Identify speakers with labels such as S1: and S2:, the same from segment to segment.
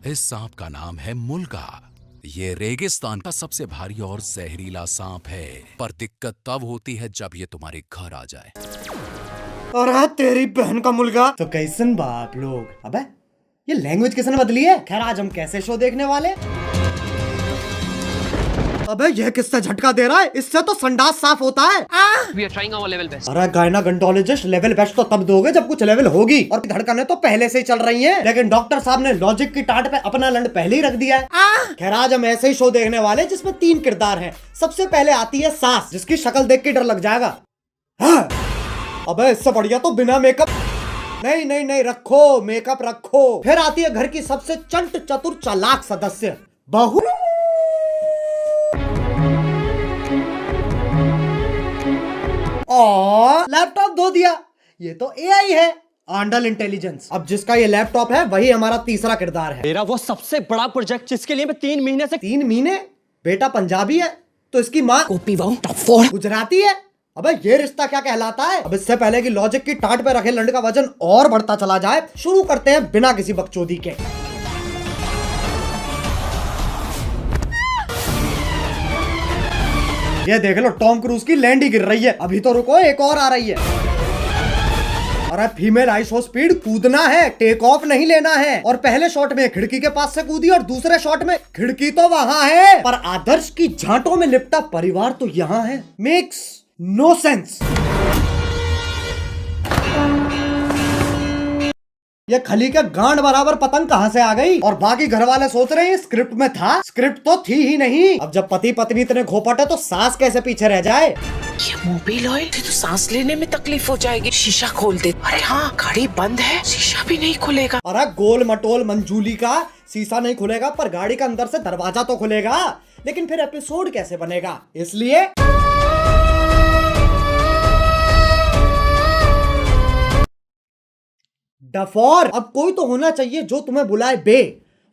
S1: इस सांप का नाम है मुल्गा। ये रेगिस्तान का सबसे भारी और जहरीला सांप है, पर दिक्कत तब होती है जब ये तुम्हारे घर आ जाए।
S2: अरे तेरी बहन का मुल्गा। तो कैसन बाप लोग, अबे ये लैंग्वेज किसने बदली है? खैर आज हम कैसे शो देखने वाले? अबे ये किससे झटका दे रहा है? इससे तो संडास साफ होता है।
S3: We are trying our level best.
S2: अरे गायनाकोलॉजिस्ट लेवल बेस्ट तो तब दोगे जब कुछ लेवल होगी, और धड़कनें तो पहले से ही चल रही हैं। लेकिन डॉक्टर साहब ने लॉजिक की टाट पे अपना लंड पहले ही रख दिया है। खैर आज हम ऐसे ही शो देखने वाले जिसमें 3 किरदार हैं। सबसे पहले आती है सास, जिसकी शक्ल देख के डर लग जाएगा। हाँ। अबे इससे बढ़िया तो बिना मेकअप। नहीं नहीं नहीं, रखो मेकअप रखो। फिर आती है घर की सबसे चंट चतुर चालाक सदस्य, बहू। और लैपटॉप धो दिया। ये तो एआई है, आंडल इंटेलिजेंस। अब जिसका ये लैपटॉप है वही हमारा तीसरा किरदार है।
S4: मेरा वो सबसे बड़ा प्रोजेक्ट जिसके लिए मैं 3 महीने से
S2: 3 महीने? बेटा पंजाबी है तो इसकी माँ गुजराती है। अबे ये रिश्ता क्या कहलाता है? अब इससे पहले कि लॉजिक की टाट पे रखे लंड का वजन और बढ़ता चला जाए, शुरू करते हैं बिना किसी बकचोदी के। ये देख लो टॉम क्रूज की लैंड ही गिर रही है। अभी तो रुको, एक और आ रही है। अरे फीमेल आइसो स्पीड कूदना है, टेक ऑफ नहीं लेना है। और पहले शॉट में खिड़की के पास से कूदी और दूसरे शॉट में खिड़की तो वहां है पर आदर्श की झांटों में लिपटा परिवार तो यहाँ है। Makes no sense. ये खली के गांड बराबर पतंग कहां से आ गई? और बाकी घर वाले सोच रहे हैं स्क्रिप्ट में था। स्क्रिप्ट तो थी ही नहीं। अब जब पति पत्नी इतने घोपट है तो सास कैसे पीछे रह जाए?
S5: ये मोबिल ऑयल तो सांस लेने में तकलीफ हो जाएगी। शीशा खोल दे। अरे हाँ, गाड़ी बंद है, शीशा भी नहीं खुलेगा।
S2: अरे गोल मटोल मंजूली का शीशा नहीं खुलेगा पर गाड़ी का अंदर से दरवाजा तो खुलेगा। लेकिन फिर एपिसोड कैसे बनेगा? इसलिए डफोर। अब कोई तो होना चाहिए जो तुम्हें बुलाए बे,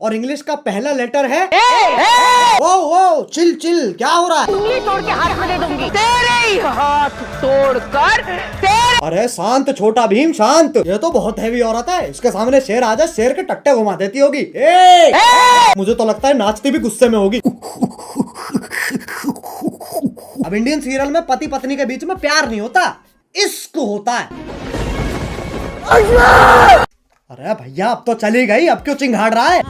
S2: और इंग्लिश का पहला लेटर है ए। ओ चिल चिल, क्या हो रहा है?
S6: उंगली तोड़ के हाथ में दे दूंगी। तेरे ही हाथ तोड़कर तेरे।
S2: अरे शांत छोटा भीम शांत। ये तो बहुत हैवी औरत है, इसके सामने शेर आ जाए शेर के टट्टे घुमा देती होगी। ए! मुझे तो लगता है नाचती भी गुस्से में होगी। अब इंडियन सीरियल में पति पत्नी के बीच में प्यार नहीं होता, इश्क होता है। अरे भैया अब तो चली गई, अब क्यों चिंघाड़ रहा है?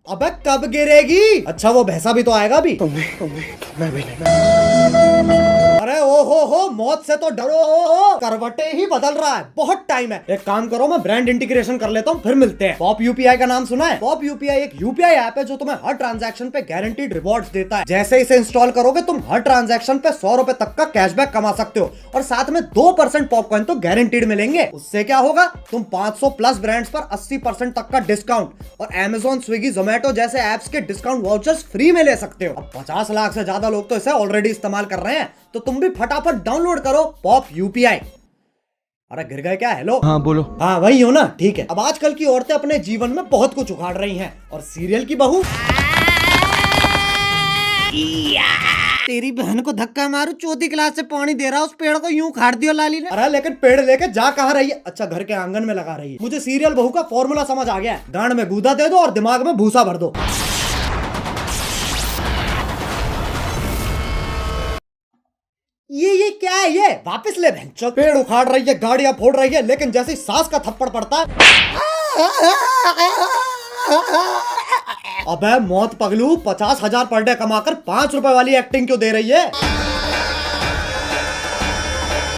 S2: अबे कब गिरेगी? अच्छा वो भैंसा भी तो आएगा अभी। मैं भी नहीं। अरे ओ हो मौत से तो डरो। करवटे ही बदल रहा है, बहुत टाइम है। एक काम करो, मैं ब्रांड इंटीग्रेशन कर लेता हूँ, फिर मिलते हैं। पॉप यूपीआई का नाम सुना है? पॉप यूपीआई एक यूपीआई ऐप है जो तुम्हें हर ट्रांजैक्शन पे गारंटीड रिवॉर्ड्स देता है। जैसे इसे इंस्टॉल करोगे तुम हर ट्रांजैक्शन पे 100 रुपए तक का कैशबैक कमा सकते हो, और साथ में 2% पॉपकॉइन तो गारंटीड मिलेंगे। उससे क्या होगा, तुम 500 प्लस ब्रांड्स पर 80% तक का डिस्काउंट और अमेजॉन स्विगी जोमेटो जैसे एप्स के डिस्काउंट वाउचर्स फ्री में ले सकते हो। अब 50 लाख से ज्यादा लोग तो इसे ऑलरेडी इस्तेमाल कर रहे हैं, तो तुम भी फटाफट डाउनलोड करो पॉप यूपीआई। अरे गिर गए क्या? हेलो
S4: हाँ बोलो।
S2: हाँ वही हो ना, ठीक है। अब आजकल की औरतें अपने जीवन में बहुत कुछ उखाड़ रही हैं, और सीरियल की बहू तेरी बहन को धक्का मारू, चौथी क्लास से पानी दे रहा, उस पेड़ को यूं उखाड़ दियो लाली ने। अरे लेकिन पेड़ लेके जा कहाँ रही है? अच्छा घर के आंगन में लगा रही है। मुझे सीरियल बहू का फॉर्मूला समझ आ गया है, गांड में गूदा दे दो और दिमाग में भूसा भर दो। ये क्या है? ये वापस ले बहन। पेड़ उखाड़ रही है, गाड़ियां फोड़ रही है, लेकिन जैसे सास का थप्पड़ पड़ता है, अबे मौत पगलू, 50,000 पर डे कमाकर 5 रुपए वाली एक्टिंग क्यों दे रही है?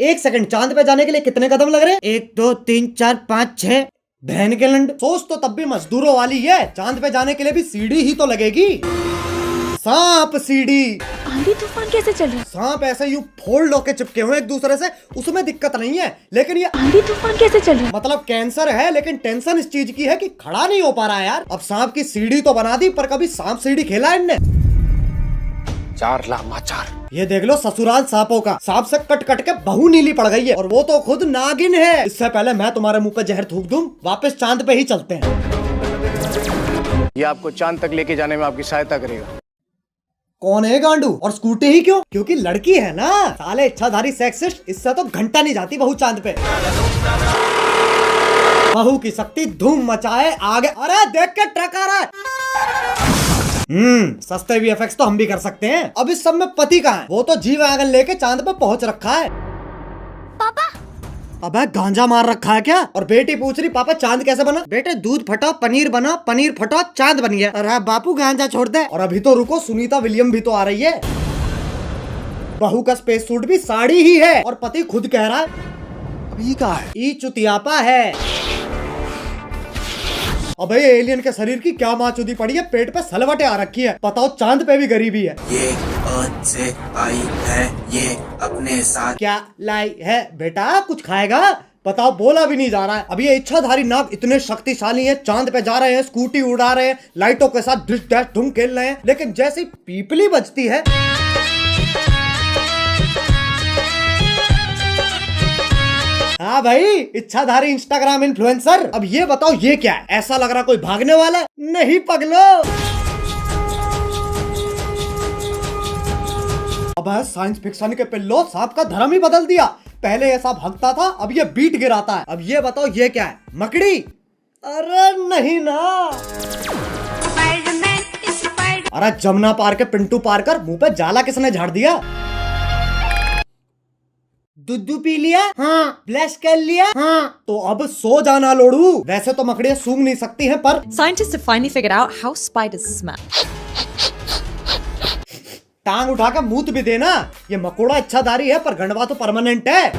S2: 1 सेकंड, चांद पे जाने के लिए कितने कदम लग रहे हैं? 1 2 3 4 5 6। बहन के लंड, सोच तो तब भी मजदूरों वाली है। चांद पे जाने के लिए भी सीढ़ी ही तो लगेगी। सांप सीढ़ी।
S6: आंधी तूफान कैसे चल रही है?
S2: सांप ऐसे यूं फोल्ड होके चिपके हुए एक दूसरे से, उसमें दिक्कत नहीं है। लेकिन ये
S6: आंधी तूफान कैसे चल रही है?
S2: मतलब कैंसर है, लेकिन टेंशन इस चीज की है कि खड़ा नहीं हो पा रहा है यार। अब सांप की सीढ़ी तो बना दी, पर कभी सांप सीढ़ी खेला है इनने?
S1: 4 लामाचार।
S2: ये देख लो ससुराल सांपों का। सांप से कट कट के बहू नीली पड़ गई है, और वो तो खुद नागिन है। इससे पहले मैं तुम्हारे मुंह पे जहर थूक दूं, वापस चांद पे ही चलते हैं।
S7: ये आपको चांद तक लेके जाने में आपकी सहायता करेगा।
S2: कौन है गांडू? और स्कूटी ही क्यों? क्योंकि लड़की है ना। साले इच्छाधारी सेक्सिस्ट, इससे तो घंटा नहीं जाती बहू चांद पे। बहू की शक्ति धूम मचाए आगे। अरे देख के ट्रक आ रहा है। सस्ते VFX तो हम भी कर सकते हैं। अब इस सब में पति कहाँ है? वो तो जी-वैगन लेके चांद पे पहुंच रखा है।
S8: पापा
S2: अबे गांजा मार रखा है क्या? और बेटी पूछ रही पापा चांद कैसे बना? बेटे दूध फटा पनीर बना, पनीर फटा चांद बन गया। अरे बापू गांजा छोड़ दे। और अभी तो रुको, सुनीता विलियम भी तो आ रही है। बहू का स्पेस सूट भी साड़ी ही है और पति खुद कह रहा है
S7: अभी कहाँ है?
S2: ई चुतियापा है। अबे एलियन के शरीर की क्या माचुदी पड़ी है, पेट पे सलवटें आ रखी है। बताओ चांद पे भी गरीबी है।
S9: ये अर्थ से आई है, ये अपने साथ
S2: क्या लाई है बेटा? कुछ खाएगा? बताओ, बोला भी नहीं जा रहा है। अभी ये इच्छाधारी नाग इतने शक्तिशाली हैं, चांद पे जा रहे हैं, स्कूटी उड़ा रहे हैं, लाइटों के साथ डिश डैश धूम खेल रहे हैं, लेकिन जैसे ही पीपली बजती है हाँ भाई, इच्छाधारी इंस्टाग्राम इन्फ्लुएंसर। अब ये बताओ ये क्या है? ऐसा लग रहा कोई भागने वाला है। नहीं पगलो। अब साइंस फिक्शन के पिल्लो सांप का धर्म ही बदल दिया। पहले ये सांप भगता था, अब ये बीट गिराता है। अब ये बताओ ये क्या है? मकड़ी? अरे नहीं ना। अरे जमुना पार के पिंटू पार कर मुंह पे जाला किसने झाड़ दिया? दूध पी लिया? हाँ। ब्लश कर लिया? हाँ। तो अब सो जाना लोड़ू। वैसे तो मकड़ियाँ सूंघ नहीं सकती हैं, पर
S10: Scientists have finally figured out how spiders smell.
S2: टांग उठा के मूत भी देना। ये मकोड़ा इच्छाधारी है पर गंडवा तो परमानेंट है।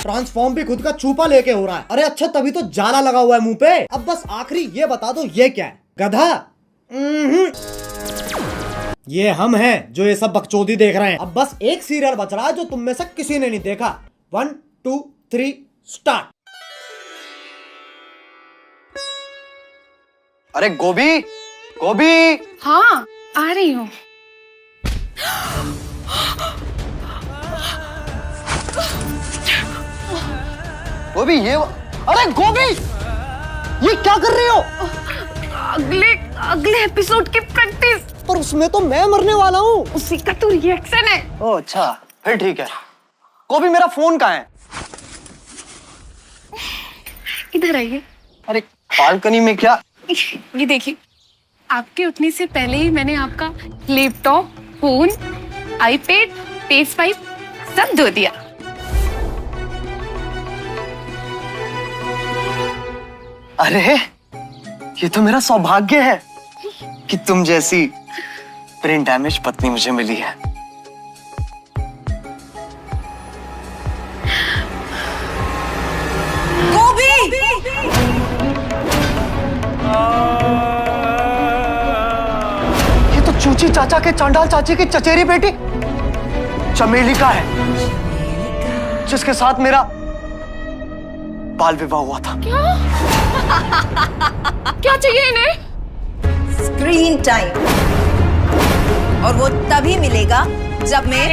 S2: ट्रांसफॉर्म भी खुद का चूपा लेके हो रहा है। अरे अच्छा, तभी तो जाला लगा हुआ है मुंह पे। अब बस आखिरी ये बता दो ये क्या है? गधा? ये हम हैं जो ये सब बकचोदी देख रहे हैं। अब बस एक सीरियल बच रहा है जो तुम में से किसी ने नहीं देखा। 1 2 3 स्टार्ट।
S7: अरे गोभी, गोभी।
S8: हाँ आ रही हूँ।
S7: गोभी ये अरे गोभी, ये क्या कर रही हो?
S8: अगले एपिसोड की प्रैक्टिस।
S2: पर उसमें तो मैं मरने वाला हूँ।
S8: उसी का तो रिएक्शन है।
S7: ओह अच्छा, फिर ठीक है। गोभी मेरा फोन कहाँ है?
S8: इधर आइए।
S7: अरे बालकनी में क्या?
S8: ये देखिए, आपके उठने से पहले ही मैंने आपका लैपटॉप, फोन, आईपैड, PS5 सब धो दिया।
S7: अरे ये तो मेरा सौभाग्य है कि तुम जैसी ब्रेन डैमेज पत्नी मुझे मिली है।
S10: गोभी!
S7: ये तो चूची चाचा के चांडाल चाची की चचेरी बेटी चमेली का है, जिसके साथ मेरा बाल विवाह हुआ था।
S8: क्या चाहिए इन्हें?
S10: स्क्रीन टाइम, और वो तभी मिलेगा जब मैं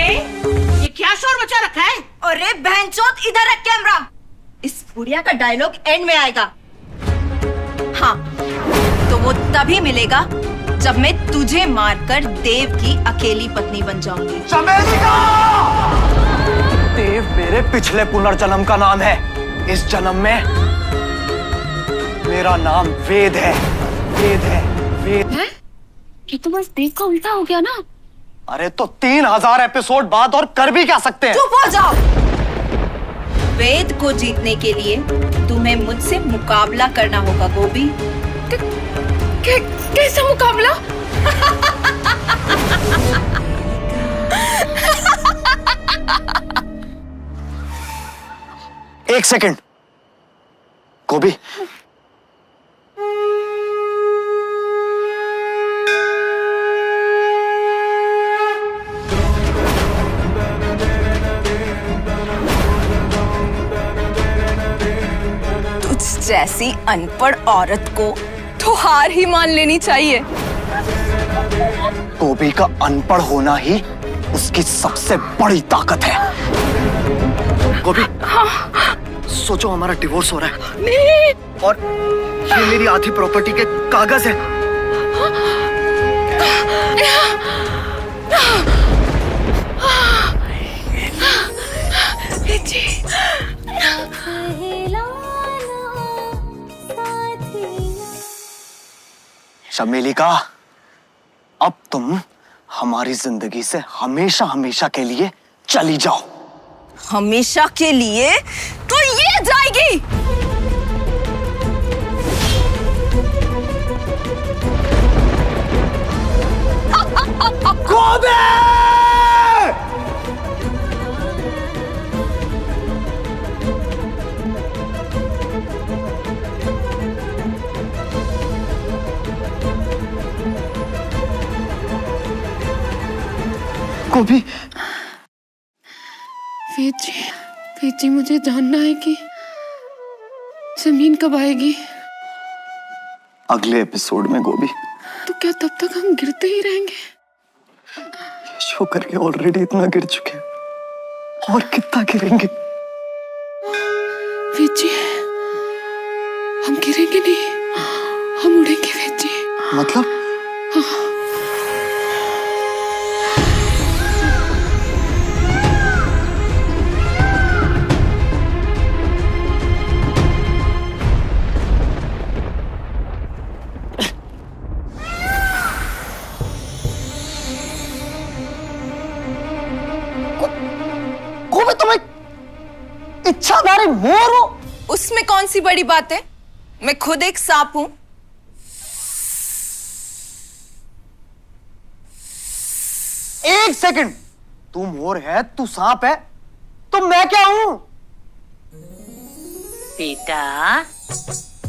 S6: ये क्या शोर मचा रखा है?
S10: अरे बहनचोद, इधर रख कैमरा। इस बुढ़िया का डायलॉग एंड में आएगा। हाँ, तो वो तभी मिलेगा जब मैं तुझे मारकर देव की अकेली पत्नी बन जाऊंगी।
S7: चमेलिका! देव मेरे पिछले पुनर्जन्म का नाम है। इस जन्म में मेरा नाम वेद है। वेद है, वेद है?
S8: ये तो बस देव का उल्टा हो गया ना।
S7: अरे तो 3000 एपिसोड बाद और कर भी क्या सकते हैं?
S10: चुप हो जाओ। वेद को जीतने के लिए तुम्हें मुझसे मुकाबला करना होगा गोभी।
S8: कैसा मुकाबला?
S7: एक सेकंड गोभी,
S10: तुझ जैसी अनपढ़ औरत को तो हार ही मान लेनी चाहिए।
S7: गोभी का अनपढ़ होना ही उसकी सबसे बड़ी ताकत है। गोभी, सोचो हमारा डिवोर्स हो रहा है।
S8: नहीं।
S7: और ये मेरी आधी प्रॉपर्टी के कागज है।
S8: जी।
S7: चमेली का, अब तुम हमारी जिंदगी से हमेशा हमेशा के लिए चली जाओ।
S10: हमेशा के लिए तो ये जाएगी।
S2: गोबे!
S7: गोभी,
S8: वेद जी मुझे जानना है कि जमीन कब आएगी।
S7: अगले एपिसोड में गोभी।
S8: तो क्या तब तक हम गिरते ही रहेंगे?
S7: ये शो करके ऑलरेडी इतना गिर चुके हैं, और कितना गिरेंगे?
S8: वेद जी, हम गिरेंगे नहीं, हम उड़ेंगे वेद जी।
S7: मतलब? गोभी, तुम एक इच्छाधारी मोर हो।
S10: उसमें कौन सी बड़ी बात है? मैं खुद एक सांप हूं।
S7: एक सेकंड, तू मोर है, तू सांप है, तो मैं क्या हूं?
S5: बेटा,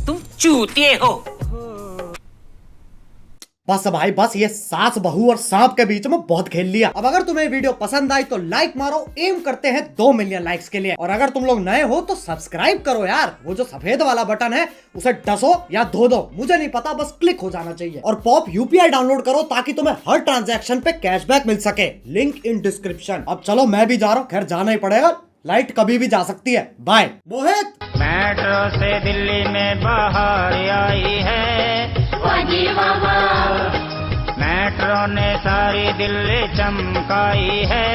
S5: तुम चूतिए हो।
S2: बस भाई बस, ये सास बहू और सांप के बीच में बहुत खेल लिया। अब अगर तुम्हें वीडियो पसंद आई तो लाइक मारो, एम करते हैं 2 मिलियन लाइक्स के लिए। और अगर तुम लोग नए हो तो सब्सक्राइब करो यार, वो जो सफेद वाला बटन है उसे डसो या धो दो, मुझे नहीं पता, बस क्लिक हो जाना चाहिए। और पॉप यूपीआई डाउनलोड करो ताकि तुम्हें हर ट्रांजैक्शन पे कैशबैक मिल सके, लिंक इन डिस्क्रिप्शन। अब चलो मैं भी जा रहा हूँ, खैर जाना ही पड़ेगा, लाइट कभी भी जा सकती है। बाय। मोहित,
S11: मेट्रो से दिल्ली में बाहर आई है मेट्रो ने सारी दिल्ली चमकाई है।